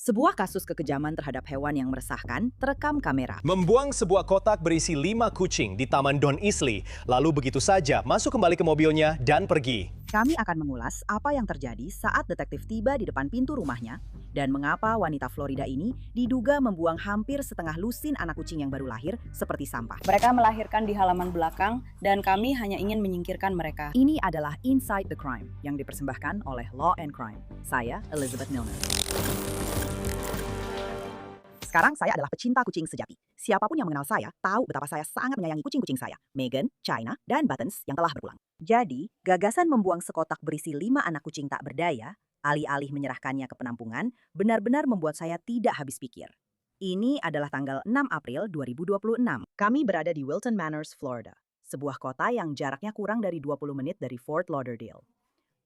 Sebuah kasus kekejaman terhadap hewan yang meresahkan terekam kamera. Membuang sebuah kotak berisi 5 kucing di Taman Don Isley, lalu begitu saja masuk kembali ke mobilnya dan pergi. Kami akan mengulas apa yang terjadi saat detektif tiba di depan pintu rumahnya dan mengapa wanita Florida ini diduga membuang hampir setengah lusin anak kucing yang baru lahir seperti sampah. Mereka melahirkan di halaman belakang dan kami hanya ingin menyingkirkan mereka. Ini adalah Inside the Crime yang dipersembahkan oleh Law and Crime. Saya Elizabeth Milner. Sekarang saya adalah pecinta kucing sejati. Siapapun yang mengenal saya tahu betapa saya sangat menyayangi kucing-kucing saya, Megan, China, dan Buttons yang telah berpulang. Jadi, gagasan membuang sekotak berisi 5 anak kucing tak berdaya, alih-alih menyerahkannya ke penampungan, benar-benar membuat saya tidak habis pikir. Ini adalah tanggal 6 April 2026. Kami berada di Wilton Manors, Florida, sebuah kota yang jaraknya kurang dari 20 menit dari Fort Lauderdale.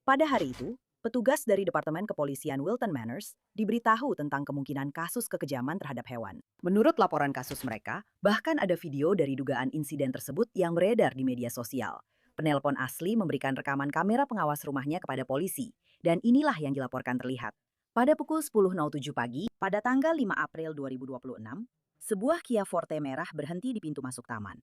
Pada hari itu, petugas dari Departemen Kepolisian Wilton Manors diberitahu tentang kemungkinan kasus kekejaman terhadap hewan. Menurut laporan kasus mereka, bahkan ada video dari dugaan insiden tersebut yang beredar di media sosial. Penelpon asli memberikan rekaman kamera pengawas rumahnya kepada polisi, dan inilah yang dilaporkan terlihat. Pada pukul 10.07 pagi, pada tanggal 5 April 2026, sebuah Kia Forte merah berhenti di pintu masuk taman.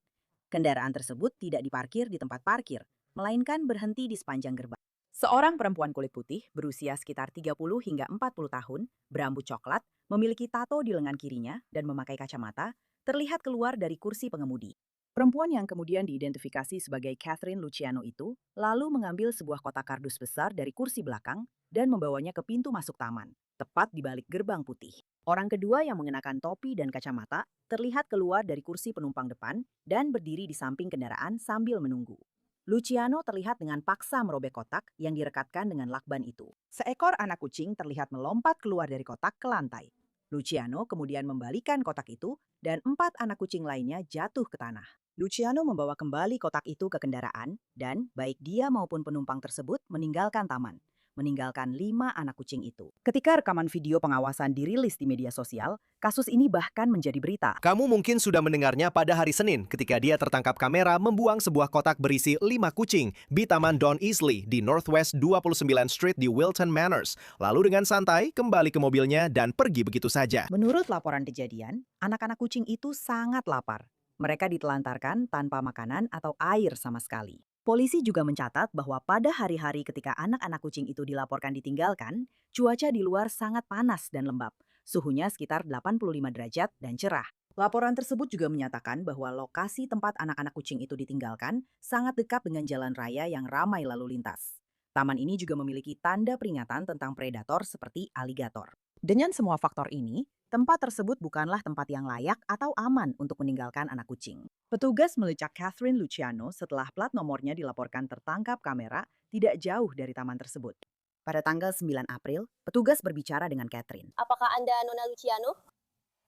Kendaraan tersebut tidak diparkir di tempat parkir, melainkan berhenti di sepanjang gerbang. Seorang perempuan kulit putih berusia sekitar 30 hingga 40 tahun, berambut coklat, memiliki tato di lengan kirinya dan memakai kacamata, terlihat keluar dari kursi pengemudi. Perempuan yang kemudian diidentifikasi sebagai Catherine Luciano itu lalu mengambil sebuah kotak kardus besar dari kursi belakang dan membawanya ke pintu masuk taman, tepat di balik gerbang putih. Orang kedua yang mengenakan topi dan kacamata terlihat keluar dari kursi penumpang depan dan berdiri di samping kendaraan sambil menunggu. Luciano terlihat dengan paksa merobek kotak yang direkatkan dengan lakban itu. Seekor anak kucing terlihat melompat keluar dari kotak ke lantai. Luciano kemudian membalikan kotak itu dan 4 anak kucing lainnya jatuh ke tanah. Luciano membawa kembali kotak itu ke kendaraan dan baik dia maupun penumpang tersebut meninggalkan taman, meninggalkan 5 anak kucing itu. Ketika rekaman video pengawasan dirilis di media sosial, kasus ini bahkan menjadi berita. Kamu mungkin sudah mendengarnya pada hari Senin ketika dia tertangkap kamera membuang sebuah kotak berisi 5 kucing di Taman Don Isley di Northwest 29 Street di Wilton Manors. Lalu dengan santai kembali ke mobilnya dan pergi begitu saja. Menurut laporan kejadian, anak-anak kucing itu sangat lapar. Mereka ditelantarkan tanpa makanan atau air sama sekali. Polisi juga mencatat bahwa pada hari-hari ketika anak-anak kucing itu dilaporkan ditinggalkan, cuaca di luar sangat panas dan lembab. Suhunya sekitar 85 derajat dan cerah. Laporan tersebut juga menyatakan bahwa lokasi tempat anak-anak kucing itu ditinggalkan sangat dekat dengan jalan raya yang ramai lalu lintas. Taman ini juga memiliki tanda peringatan tentang predator seperti aligator. Dengan semua faktor ini, tempat tersebut bukanlah tempat yang layak atau aman untuk meninggalkan anak kucing. Petugas melecak Catherine Luciano setelah plat nomornya dilaporkan tertangkap kamera tidak jauh dari taman tersebut. Pada tanggal 9 April, petugas berbicara dengan Catherine. Apakah Anda Nona Luciano?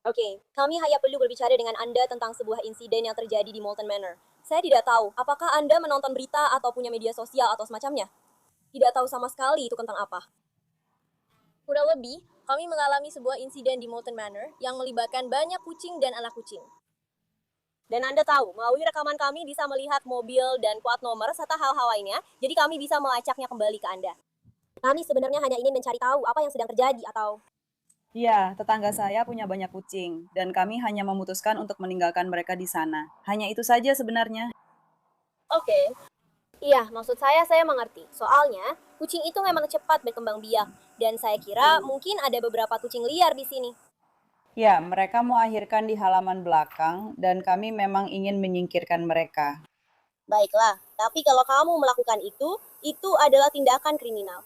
Oke, kami hanya perlu berbicara dengan Anda tentang sebuah insiden yang terjadi di Molten Manor. Saya tidak tahu, apakah Anda menonton berita atau punya media sosial atau semacamnya? Tidak tahu sama sekali itu tentang apa. Kurang lebih, kami mengalami sebuah insiden di Molten Manor yang melibatkan banyak kucing dan anak kucing. Dan Anda tahu, melalui rekaman kami bisa melihat mobil dan plat nomor serta hal-hal lainnya, jadi kami bisa melacaknya kembali ke Anda. Kami sebenarnya hanya ingin mencari tahu apa yang sedang terjadi atau... Ya, tetangga saya punya banyak kucing dan kami hanya memutuskan untuk meninggalkan mereka di sana. Hanya itu saja sebenarnya. Oke. Iya, maksud saya mengerti. Soalnya, kucing itu memang cepat berkembang biak. Dan saya kira mungkin ada beberapa kucing liar di sini. Ya, mereka melahirkan di halaman belakang dan kami memang ingin menyingkirkan mereka. Baiklah, tapi kalau kamu melakukan itu adalah tindakan kriminal.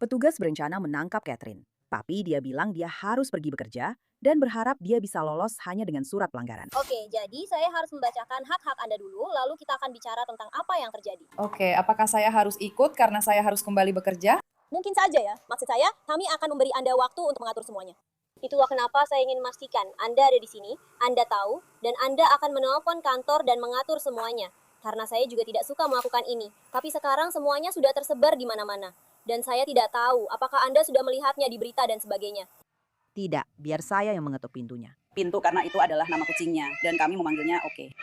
Petugas berencana menangkap Catherine, tapi dia bilang dia harus pergi bekerja dan berharap dia bisa lolos hanya dengan surat pelanggaran. Oke, jadi saya harus membacakan hak-hak Anda dulu, lalu kita akan bicara tentang apa yang terjadi. Oke, apakah saya harus ikut karena saya harus kembali bekerja? Mungkin saja ya, maksud saya, kami akan memberi Anda waktu untuk mengatur semuanya. Itulah kenapa saya ingin memastikan Anda ada di sini, Anda tahu, dan Anda akan menelpon kantor dan mengatur semuanya. Karena saya juga tidak suka melakukan ini, tapi sekarang semuanya sudah tersebar di mana-mana. Dan saya tidak tahu apakah Anda sudah melihatnya di berita dan sebagainya. Tidak, biar saya yang mengetuk pintunya. Pintu karena itu adalah nama kucingnya dan kami memanggilnya Oke.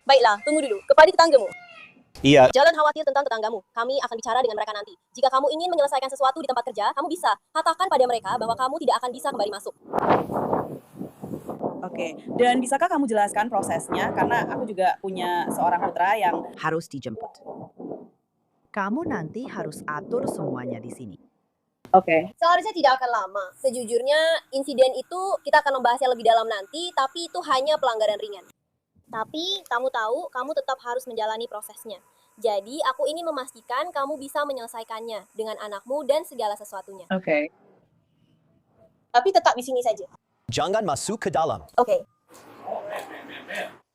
Baiklah, tunggu dulu, kepada tetanggamu. Iya, Jangan khawatir tentang tetanggamu. Kami akan bicara dengan mereka nanti. Jika kamu ingin menyelesaikan sesuatu di tempat kerja, kamu bisa. Katakan pada mereka bahwa kamu tidak akan bisa kembali masuk. Oke, dan bisakah kamu jelaskan prosesnya? Karena aku juga punya seorang putra yang Harus dijemput. Kamu nanti harus atur semuanya di sini. Oke. Seharusnya tidak akan lama. Sejujurnya, insiden itu kita akan membahasnya lebih dalam nanti, tapi itu hanya pelanggaran ringan. Tapi kamu tahu, kamu tetap harus menjalani prosesnya. Jadi, aku ingin memastikan kamu bisa menyelesaikannya dengan anakmu dan segala sesuatunya. Oke. Tapi tetap di sini saja. Jangan masuk ke dalam. Oke.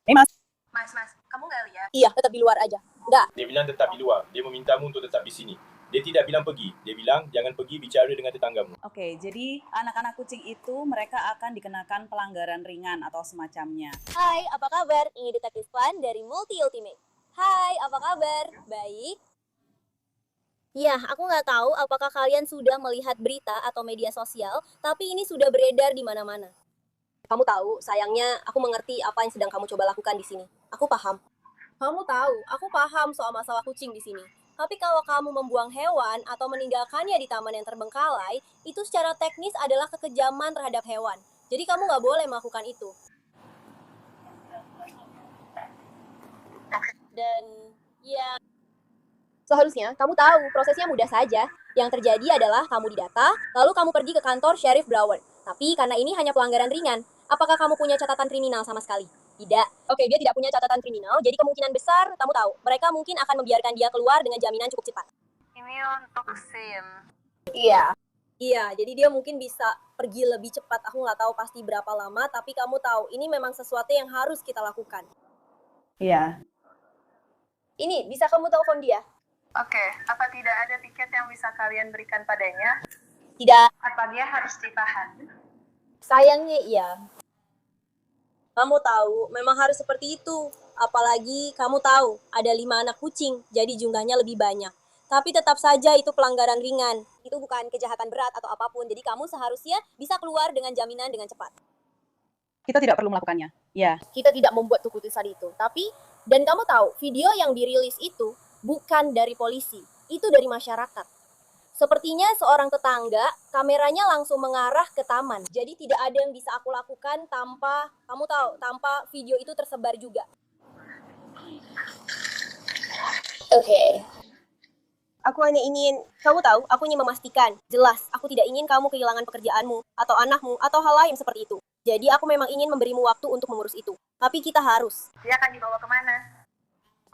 Mas. Mas, kamu nggak lihat? Iya, tetap di luar aja. Enggak. Dia bilang tetap di luar. Dia memintamu untuk tetap di sini. Dia tidak bilang pergi. Dia bilang jangan pergi bicara dengan tetanggamu. Oke, jadi anak-anak kucing itu mereka akan dikenakan pelanggaran ringan atau semacamnya. Hai, apa kabar? Ini Detektif Fan dari Multi Ultimate. Hai, apa kabar? Baik. Ya, aku nggak tahu apakah kalian sudah melihat berita atau media sosial, tapi ini sudah beredar di mana-mana. Kamu tahu, sayangnya aku mengerti apa yang sedang kamu coba lakukan di sini. Aku paham. Kamu tahu, aku paham soal masalah kucing di sini. Tapi kalau kamu membuang hewan atau meninggalkannya di taman yang terbengkalai, itu secara teknis adalah kekejaman terhadap hewan. Jadi kamu nggak boleh melakukan itu. Dan ya, seharusnya kamu tahu prosesnya mudah saja. Yang terjadi adalah kamu didata, lalu kamu pergi ke kantor Sheriff Broward. Tapi karena ini hanya pelanggaran ringan, apakah kamu punya catatan kriminal sama sekali? Tidak. Oke, dia tidak punya catatan kriminal, jadi kemungkinan besar, kamu tahu, mereka mungkin akan membiarkan dia keluar dengan jaminan cukup cepat. Ini untuk SIM. Iya. Iya, jadi dia mungkin bisa pergi lebih cepat. Aku nggak tahu pasti berapa lama, tapi kamu tahu, ini memang sesuatu yang harus kita lakukan. Iya. Ini, bisa kamu telepon dia? Oke, apa tidak ada tiket yang bisa kalian berikan padanya? Tidak. Apa dia harus ditahan? Sayangnya iya. Kamu tahu, memang harus seperti itu. Apalagi kamu tahu, ada 5 anak kucing, jadi jumlahnya lebih banyak. Tapi tetap saja itu pelanggaran ringan. Itu bukan kejahatan berat atau apapun, jadi kamu seharusnya bisa keluar dengan jaminan dengan cepat. Kita tidak perlu melakukannya. Ya. Kita tidak membuat keputusan itu. Tapi, dan kamu tahu, video yang dirilis itu bukan dari polisi, itu dari masyarakat. Sepertinya seorang tetangga, kameranya langsung mengarah ke taman. Jadi tidak ada yang bisa aku lakukan tanpa, kamu tahu, tanpa video itu tersebar juga. Oke. Aku hanya ingin, kamu tahu, aku ingin memastikan, jelas, aku tidak ingin kamu kehilangan pekerjaanmu, atau anakmu, atau hal lain seperti itu. Jadi aku memang ingin memberimu waktu untuk mengurus itu. Tapi kita harus. Dia akan dibawa kemana?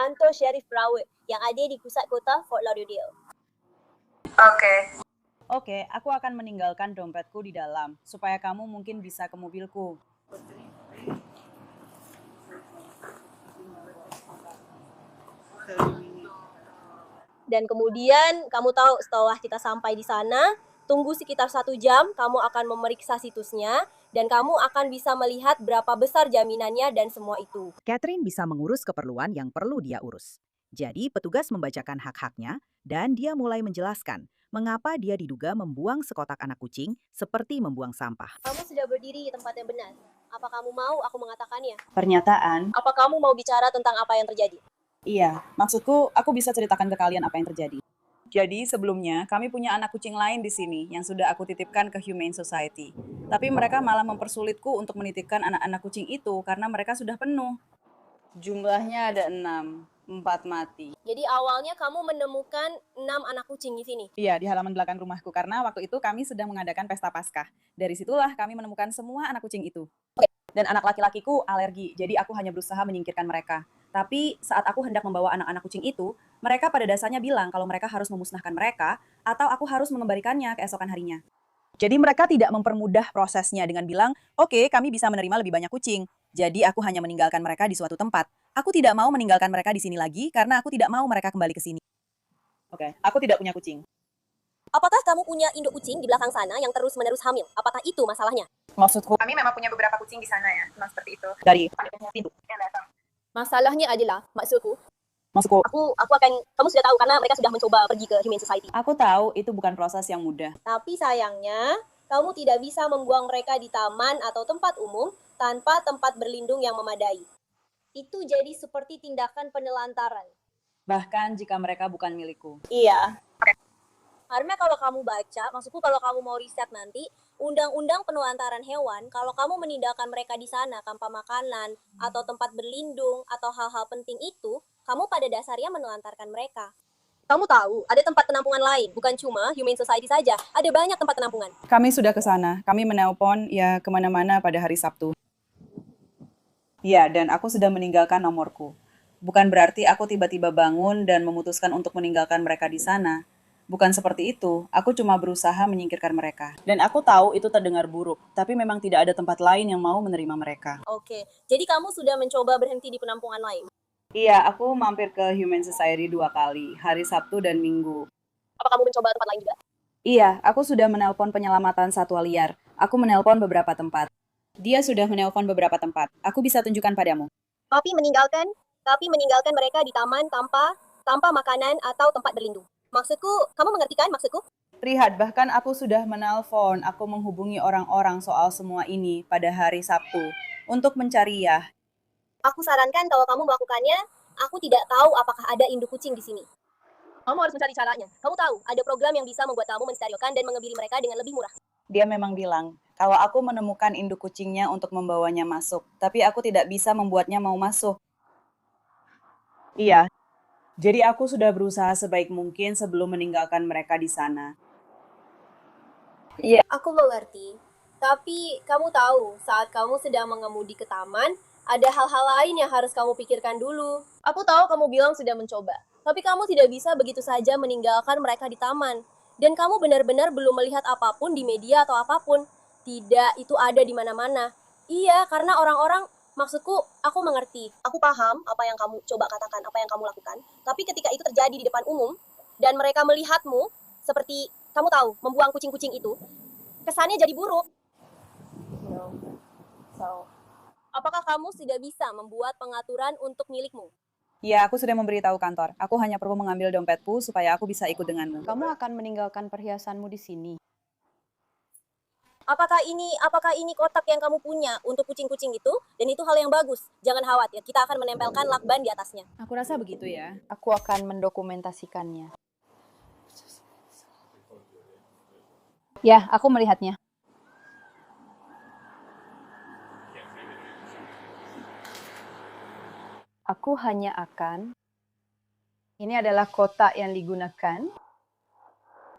Kantor Sheriff Broward, yang ada di pusat kota Fort Lauderdale. Oke. Oke, aku akan meninggalkan dompetku di dalam, supaya kamu mungkin bisa ke mobilku. Dan kemudian, kamu tahu setelah kita sampai di sana, tunggu sekitar 1 jam, kamu akan memeriksa situsnya, dan kamu akan bisa melihat berapa besar jaminannya dan semua itu. Catherine bisa mengurus keperluan yang perlu dia urus. Jadi petugas membacakan hak-haknya dan dia mulai menjelaskan mengapa dia diduga membuang sekotak anak kucing seperti membuang sampah. Kamu sudah berdiri di tempat yang benar. Apa kamu mau aku mengatakannya? Pernyataan. Apa kamu mau bicara tentang apa yang terjadi? Iya, maksudku aku bisa ceritakan ke kalian apa yang terjadi. Jadi sebelumnya kami punya anak kucing lain di sini yang sudah aku titipkan ke Humane Society. Tapi mereka malah mempersulitku untuk menitipkan anak-anak kucing itu karena mereka sudah penuh. Jumlahnya ada 6, 4 mati. Jadi awalnya kamu menemukan 6 anak kucing di sini. Iya, di halaman belakang rumahku karena waktu itu kami sedang mengadakan pesta Paskah. Dari situlah kami menemukan semua anak kucing itu. Dan anak laki-lakiku alergi, jadi aku hanya berusaha menyingkirkan mereka. Tapi saat aku hendak membawa anak-anak kucing itu, mereka pada dasarnya bilang kalau mereka harus memusnahkan mereka atau aku harus mengembalikannya keesokan harinya. Jadi mereka tidak mempermudah prosesnya dengan bilang, oke, kami bisa menerima lebih banyak kucing. Jadi aku hanya meninggalkan mereka di suatu tempat. Aku tidak mau meninggalkan mereka di sini lagi karena aku tidak mau mereka kembali ke sini. Oke, aku tidak punya kucing. Apakah kamu punya induk kucing di belakang sana yang terus-menerus hamil? Apakah itu masalahnya? Maksudku Kami memang punya beberapa kucing di sana ya, memang seperti itu. dari pintu. Yang datang. Masalahnya adalah, maksudku, Maksudku, aku akan, kamu sudah tahu karena mereka sudah mencoba pergi ke Humane Society. aku tahu itu bukan proses yang mudah. Tapi sayangnya, kamu tidak bisa membuang mereka di taman atau tempat umum tanpa tempat berlindung yang memadai. Itu jadi seperti tindakan penelantaran. bahkan jika mereka bukan milikku. Iya. Karena kalau kamu baca, maksudku kalau kamu mau riset nanti, undang-undang penelantaran hewan, kalau kamu meninggalkan mereka di sana tanpa makanan, atau tempat berlindung, atau hal-hal penting itu, kamu pada dasarnya menelantarkan mereka. Kamu tahu, ada tempat penampungan lain, bukan cuma Humane Society saja. Ada banyak tempat penampungan. Kami sudah ke sana. Kami menelpon ya kemana-mana pada hari Sabtu. Ya, dan aku sudah meninggalkan nomorku. Bukan berarti aku tiba-tiba bangun dan memutuskan untuk meninggalkan mereka di sana. Bukan seperti itu, aku cuma berusaha menyingkirkan mereka. Dan aku tahu itu terdengar buruk, tapi memang tidak ada tempat lain yang mau menerima mereka. Oke, jadi kamu sudah mencoba berhenti di penampungan lain. Iya, aku mampir ke Humane Society 2 kali, hari Sabtu dan Minggu. Apa kamu mencoba tempat lain juga? Iya, aku sudah menelpon penyelamatan satwa liar. Aku menelpon beberapa tempat. Dia sudah menelpon beberapa tempat. Aku bisa tunjukkan padamu. Tapi meninggalkan mereka di taman tanpa makanan atau tempat berlindung. Maksudku, kamu mengerti kan maksudku? Lihat, bahkan aku sudah menelpon, aku menghubungi orang-orang soal semua ini pada hari Sabtu untuk mencari ya. Aku sarankan kalau kamu melakukannya, aku tidak tahu apakah ada induk kucing di sini. Kamu harus mencari caranya. Kamu tahu, ada program yang bisa membuat kamu mensterilkan dan mengebiri mereka dengan lebih murah. Dia memang bilang, kalau aku menemukan induk kucingnya untuk membawanya masuk, tapi aku tidak bisa membuatnya mau masuk. Iya, jadi aku sudah berusaha sebaik mungkin sebelum meninggalkan mereka di sana. Aku mengerti. Tapi kamu tahu, saat kamu sedang mengemudi ke taman, ada hal-hal lain yang harus kamu pikirkan dulu. Aku tahu kamu bilang sudah mencoba, tapi kamu tidak bisa begitu saja meninggalkan mereka di taman. Dan kamu benar-benar belum melihat apapun di media atau apapun. Tidak, itu ada di mana-mana. Iya, karena orang-orang, maksudku, aku mengerti. Aku paham apa yang kamu coba katakan, apa yang kamu lakukan. Tapi ketika itu terjadi di depan umum, dan mereka melihatmu, seperti, kamu tahu, membuang kucing-kucing itu, kesannya jadi buruk. Apakah kamu sudah bisa membuat pengaturan untuk milikmu? Ya, aku sudah memberitahu kantor. Aku hanya perlu mengambil dompetku supaya aku bisa ikut denganmu. Kamu akan meninggalkan perhiasanmu di sini. Apakah ini kotak yang kamu punya untuk kucing-kucing itu? Dan itu hal yang bagus. Jangan khawatir, kita akan menempelkan lakban di atasnya. Aku rasa begitu ya. Aku akan mendokumentasikannya. Ya, aku melihatnya. Aku hanya akan... Ini adalah kotak yang digunakan.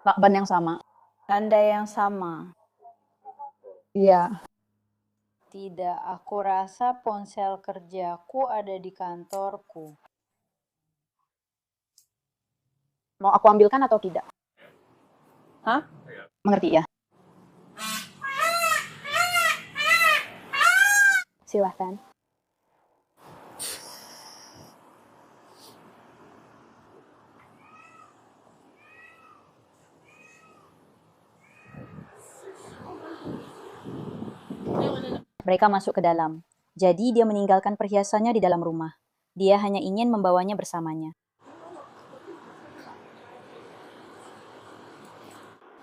Lakban yang sama. Tanda yang sama. Iya. Tidak, aku rasa ponsel kerjaku ada di kantorku. Mau aku ambilkan atau tidak? Hah? Mengerti ya? Silahkan. Mereka masuk ke dalam. Jadi dia meninggalkan perhiasannya di dalam rumah. Dia hanya ingin membawanya bersamanya.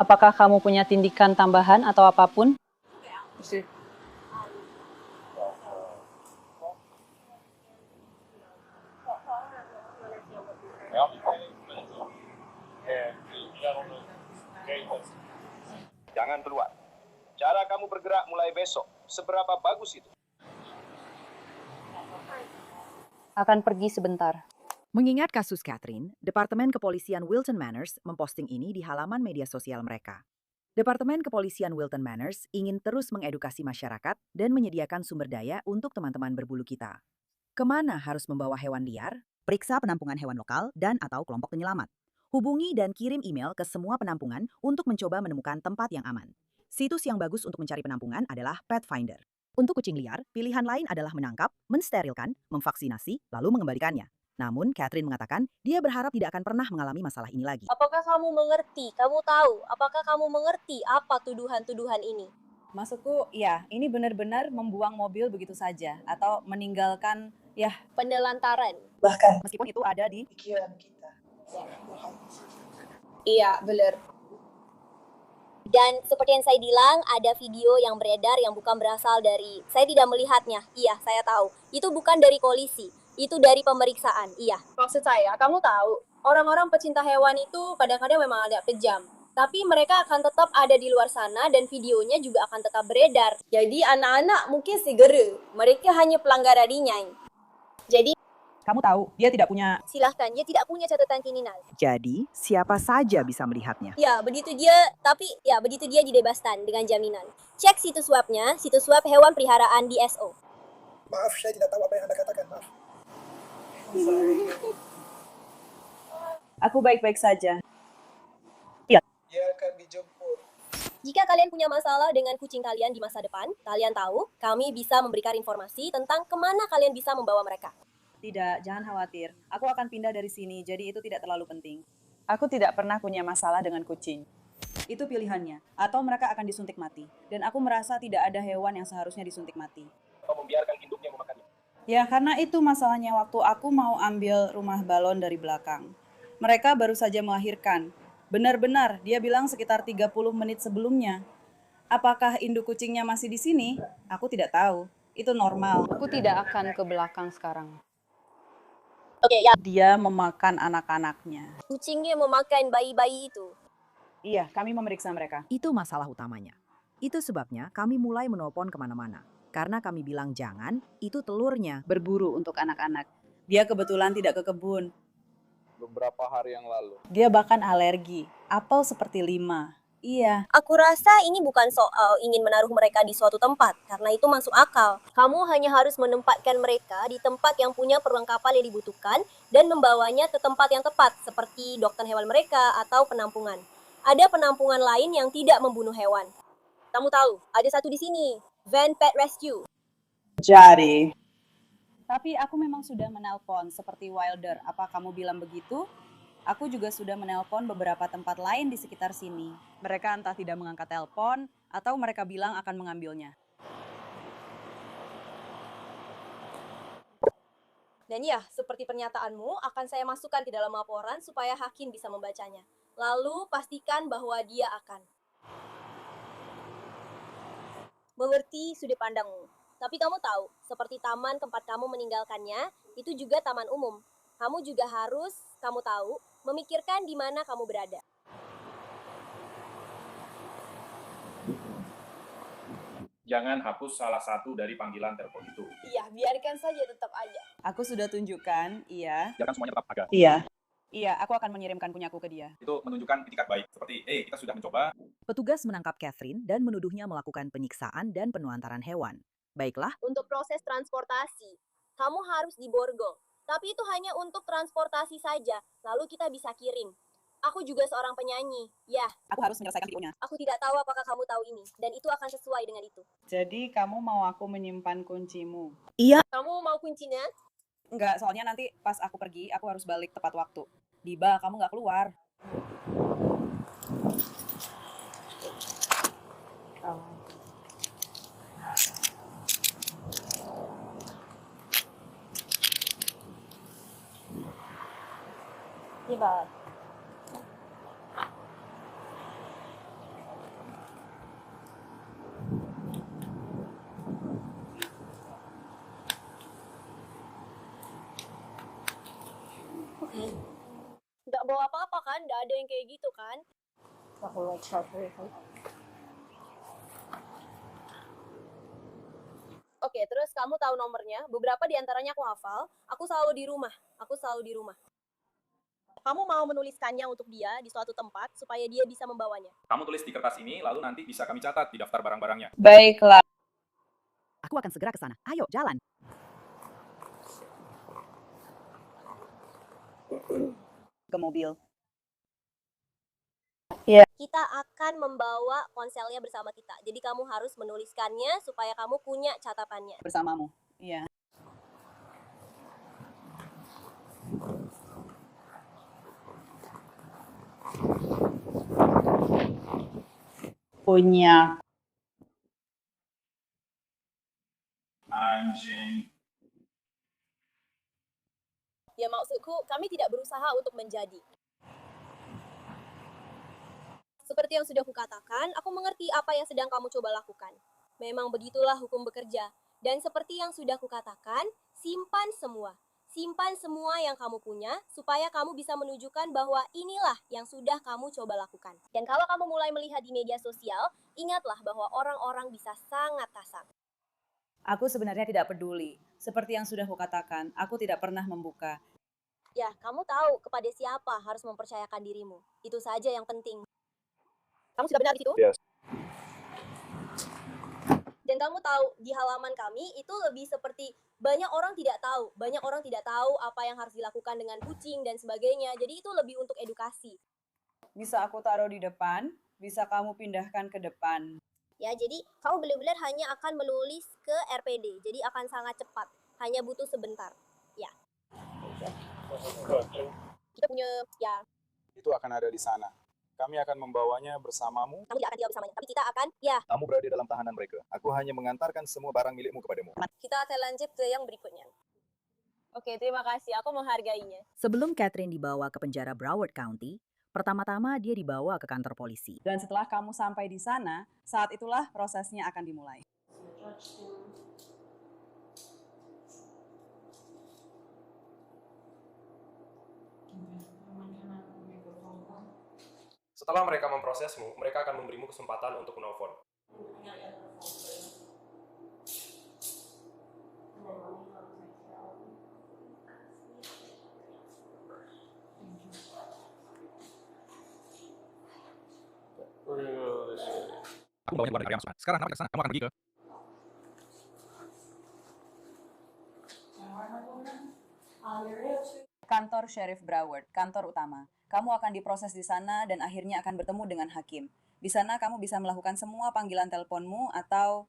Apakah kamu punya tindikan tambahan atau apapun? Jangan keluar. Cara kamu bergerak mulai besok. Seberapa bagus itu? Akan pergi sebentar. Mengingat kasus Catherine, Departemen Kepolisian Wilton Manors memposting ini di halaman media sosial mereka. Departemen Kepolisian Wilton Manors ingin terus mengedukasi masyarakat dan menyediakan sumber daya untuk teman-teman berbulu kita. Kemana harus membawa hewan liar? Periksa penampungan hewan lokal dan atau kelompok penyelamat. Hubungi dan kirim email ke semua penampungan untuk mencoba menemukan tempat yang aman. Situs yang bagus untuk mencari penampungan adalah Pet Finder. Untuk kucing liar, pilihan lain adalah menangkap, mensterilkan, memvaksinasi, lalu mengembalikannya. Namun, Catherine mengatakan dia berharap tidak akan pernah mengalami masalah ini lagi. Apakah kamu mengerti? Kamu tahu? Apakah kamu mengerti apa tuduhan-tuduhan ini? Maksudku, ya, ini benar-benar membuang mobil begitu saja. Atau meninggalkan, ya, Penelantaran. meskipun itu ada di... Iya, benar. Dan seperti yang saya bilang, ada video yang beredar yang bukan berasal dari... Saya tidak melihatnya. Iya, saya tahu. Itu bukan dari polisi. Itu dari pemeriksaan, iya. Maksud saya, kamu tahu, orang-orang pecinta hewan itu kadang-kadang memang agak kejam. Tapi mereka akan tetap ada di luar sana dan videonya juga akan tetap beredar. Jadi anak-anak mungkin segera. Mereka hanya pelanggar ringan. Jadi Kamu tahu, dia tidak punya. silahkan, dia tidak punya catatan kriminal. Jadi, siapa saja bisa melihatnya. Ya, begitu dia dibebaskan dengan jaminan. Cek situs webnya, situs web hewan peliharaan di SO. Maaf, saya tidak tahu apa yang Anda katakan, maaf. Aku baik-baik saja. Dia akan dijemput. Jika kalian punya masalah dengan kucing kalian di masa depan, kalian tahu, kami bisa memberikan informasi tentang kemana kalian bisa membawa mereka. Tidak, jangan khawatir. Aku akan pindah dari sini, jadi itu tidak terlalu penting. Aku tidak pernah punya masalah dengan kucing. Itu pilihannya. Atau mereka akan disuntik mati. Dan aku merasa tidak ada hewan yang seharusnya disuntik mati. Atau membiarkan induknya memakannya. Ya, karena itu masalahnya waktu aku mau ambil rumah balon dari belakang. Mereka baru saja melahirkan. Benar-benar, dia bilang sekitar 30 menit sebelumnya. Apakah induk kucingnya masih di sini? Aku tidak tahu. Itu normal. Aku tidak akan ke belakang sekarang. Oke, ya. Dia memakan anak-anaknya. Kucingnya memakan bayi-bayi itu. Iya, kami memeriksa mereka. Itu masalah utamanya. Itu sebabnya kami mulai menelpon kemana-mana. Karena kami bilang jangan, itu telurnya. Berburu untuk anak-anak. Dia kebetulan tidak ke kebun. Beberapa hari yang lalu. Dia bahkan alergi. Apel seperti 5. Iya. Aku rasa ini bukan soal ingin menaruh mereka di suatu tempat, karena itu masuk akal. Kamu hanya harus menempatkan mereka di tempat yang punya perlengkapan yang dibutuhkan dan membawanya ke tempat yang tepat, seperti dokter hewan mereka atau penampungan. Ada penampungan lain yang tidak membunuh hewan. Kamu tahu, ada satu di sini, Van Pet Rescue. Jadi. Tapi aku memang sudah menelpon seperti Wilder. Apa kamu bilang begitu? Aku juga sudah menelpon beberapa tempat lain di sekitar sini. Mereka entah tidak mengangkat telepon atau mereka bilang akan mengambilnya. Dan ya, seperti pernyataanmu, akan saya masukkan ke dalam laporan supaya hakim bisa membacanya. Lalu pastikan bahwa dia akan mengerti sudut pandangmu. Tapi kamu tahu, seperti taman tempat kamu meninggalkannya, itu juga taman umum. Kamu juga harus, kamu tahu, memikirkan di mana kamu berada. Jangan hapus salah satu dari panggilan telepon itu. Iya, biarkan saja tetap aja. Aku sudah tunjukkan, iya. Biarkan semuanya tetap ada. Iya. Iya, aku akan mengirimkan punyaku ke dia. Itu menunjukkan itikat baik. Seperti, kita sudah mencoba. Petugas menangkap Catherine dan menuduhnya melakukan penyiksaan dan penelantaran hewan. Baiklah, Untuk proses transportasi, kamu harus diborgol. Tapi itu hanya untuk transportasi saja, lalu kita bisa kirim. Aku juga seorang penyanyi. Ya, Aku harus menyelesaikan videonya. aku tidak tahu apakah kamu tahu ini, dan itu akan sesuai dengan itu. Jadi kamu mau aku menyimpan kuncimu? Kamu mau kuncinya? Enggak, soalnya nanti pas aku pergi, aku harus balik tepat waktu. Diba, kamu nggak keluar. Diba? Nggak bawa apa-apa kan? Nggak ada yang kayak gitu kan? Oke, terus kamu tahu nomornya? Beberapa di antaranya aku hafal. Aku selalu di rumah. Kamu mau menuliskannya untuk dia di suatu tempat supaya dia bisa membawanya. Kamu tulis di kertas ini, lalu nanti bisa kami catat di daftar barang-barangnya. Baiklah. aku akan segera ke sana. Ayo, jalan. Ke mobil. Kita akan membawa ponselnya bersama kita. Jadi kamu harus menuliskannya supaya kamu punya catatannya. Bersamamu. Iya. Punya. Anjing. Ya maksudku, kami tidak berusaha untuk menjadi. Seperti yang sudah kukatakan, aku mengerti apa yang sedang kamu coba lakukan. Memang begitulah hukum bekerja. Dan seperti yang sudah kukatakan, simpan semua. Simpan semua yang kamu punya supaya kamu bisa menunjukkan bahwa inilah yang sudah kamu coba lakukan. Dan kalau kamu mulai melihat di media sosial, ingatlah bahwa orang-orang bisa sangat kasar. Aku sebenarnya tidak peduli. Seperti yang sudah kukatakan, aku tidak pernah membuka. Ya, kamu tahu kepada siapa harus mempercayakan dirimu. Itu saja yang penting. Kamu sudah benar di situ? Yes. Dan kamu tahu, di halaman kami itu lebih seperti banyak orang tidak tahu apa yang harus dilakukan dengan kucing dan sebagainya. Jadi itu lebih untuk edukasi. Bisa aku taruh di depan, bisa kamu pindahkan ke depan. Ya, jadi kamu benar-benar hanya akan menulis ke RPD. Jadi akan sangat cepat. Hanya butuh sebentar. Ya. Kita punya, ya. Itu akan ada di sana. Kami akan membawanya bersamamu. Kamu tidak akan tinggal bersamanya. Tapi kita akan, ya. Kamu berada dalam tahanan mereka. Aku hanya mengantarkan semua barang milikmu kepadamu. Kita akan lanjut ke yang berikutnya. Oke, terima kasih. Aku menghargainya. Sebelum Catherine dibawa ke penjara Broward County, pertama-tama dia dibawa ke kantor polisi. Dan setelah kamu sampai di sana, saat itulah prosesnya akan dimulai. Setelah mereka memprosesmu, mereka akan memberimu kesempatan untuk menelpon. Aku bawanya keluar dari area masukan. Sekarang kenapa kita kesana? Kamu akan pergi ke... Kantor Sheriff Broward, kantor utama. Kamu akan diproses di sana dan akhirnya akan bertemu dengan hakim. Di sana kamu bisa melakukan semua panggilan teleponmu atau...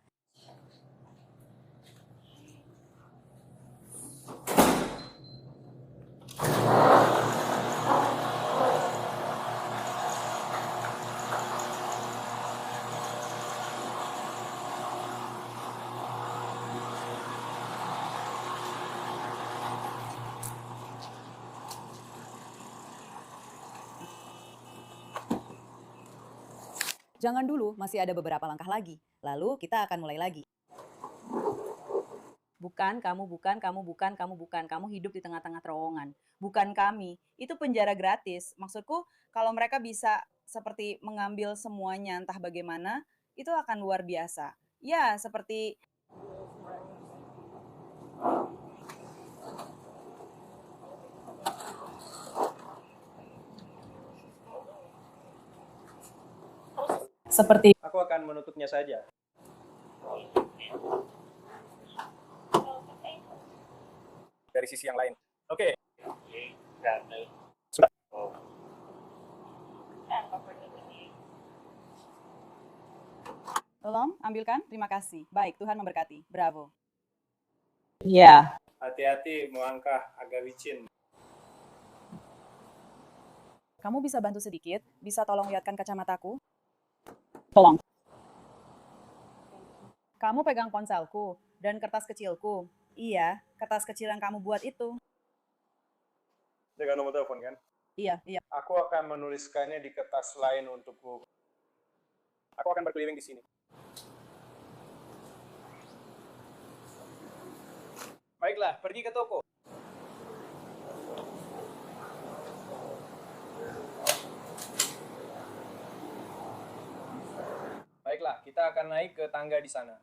Jangan dulu, masih ada beberapa langkah lagi. Lalu kita akan mulai lagi. Bukan, kamu hidup di tengah-tengah terowongan. Bukan kami, itu penjara gratis. Maksudku, kalau mereka bisa seperti mengambil semuanya entah bagaimana, itu akan luar biasa. Ya, seperti... Aku akan menutupnya saja. Dari sisi yang lain. Oke. Sudah. Tolong, ambilkan. Terima kasih. Baik, Tuhan memberkati. Bravo. Ya. Hati-hati, melangkah agak licin. Kamu bisa bantu sedikit? Bisa tolong lihatkan kacamataku? Tolong. Kamu pegang ponselku dan kertas kecilku. Iya, kertas kecil yang kamu buat itu. Dengan nomor telepon kan? Iya. Aku akan menuliskannya di kertas lain untukku. Aku akan berkeliling di sini. Baiklah, pergi ke toko. Baiklah, kita akan naik ke tangga di sana.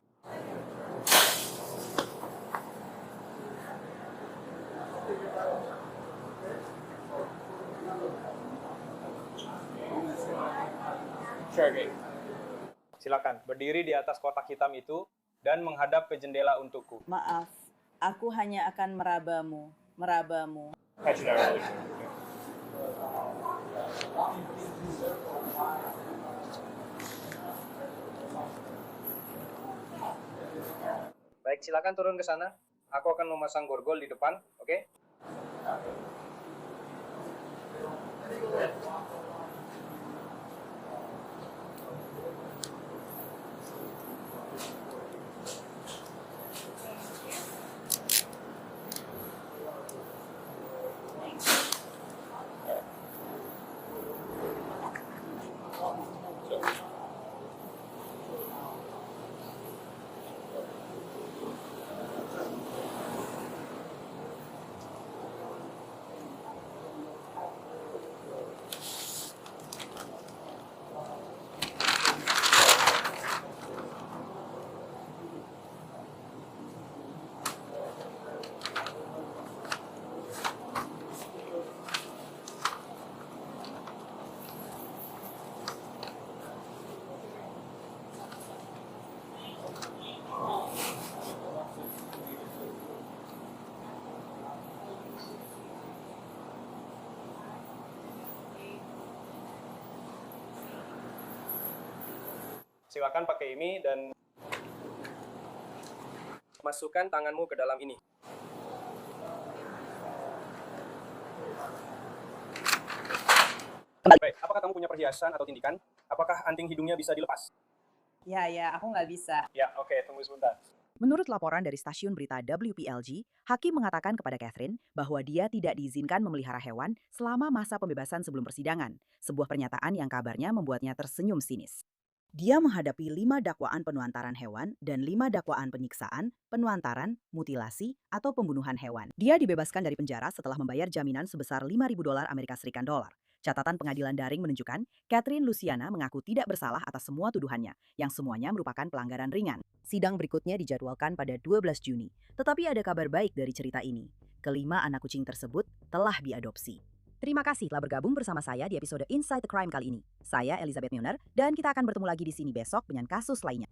Sure. Silakan, berdiri di atas kotak hitam itu dan menghadap ke jendela untukku. Maaf, aku hanya akan merabamu. Baik, silakan turun ke sana. Aku akan memasang borgol di depan, oke? Silakan pakai ini dan masukkan tanganmu ke dalam ini. Baik, apakah kamu punya perhiasan atau tindikan? Apakah anting hidungnya bisa dilepas? Ya, aku nggak bisa. Ya, oke, tunggu sebentar. Menurut laporan dari stasiun berita WPLG, hakim mengatakan kepada Catherine bahwa dia tidak diizinkan memelihara hewan selama masa pembebasan sebelum persidangan, sebuah pernyataan yang kabarnya membuatnya tersenyum sinis. Dia menghadapi 5 dakwaan penuantaran hewan dan 5 dakwaan penyiksaan, penuantaran, mutilasi, atau pembunuhan hewan. Dia dibebaskan dari penjara setelah membayar jaminan sebesar $5.000 Amerika Serikat. Catatan pengadilan daring menunjukkan Catherine Luciana mengaku tidak bersalah atas semua tuduhannya, yang semuanya merupakan pelanggaran ringan. Sidang berikutnya dijadwalkan pada 12 Juni. Tetapi ada kabar baik dari cerita ini. Kelima anak kucing tersebut telah diadopsi. Terima kasih telah bergabung bersama saya di episode Inside the Crime kali ini. Saya Elizabeth Milner, dan kita akan bertemu lagi di sini besok dengan kasus lainnya.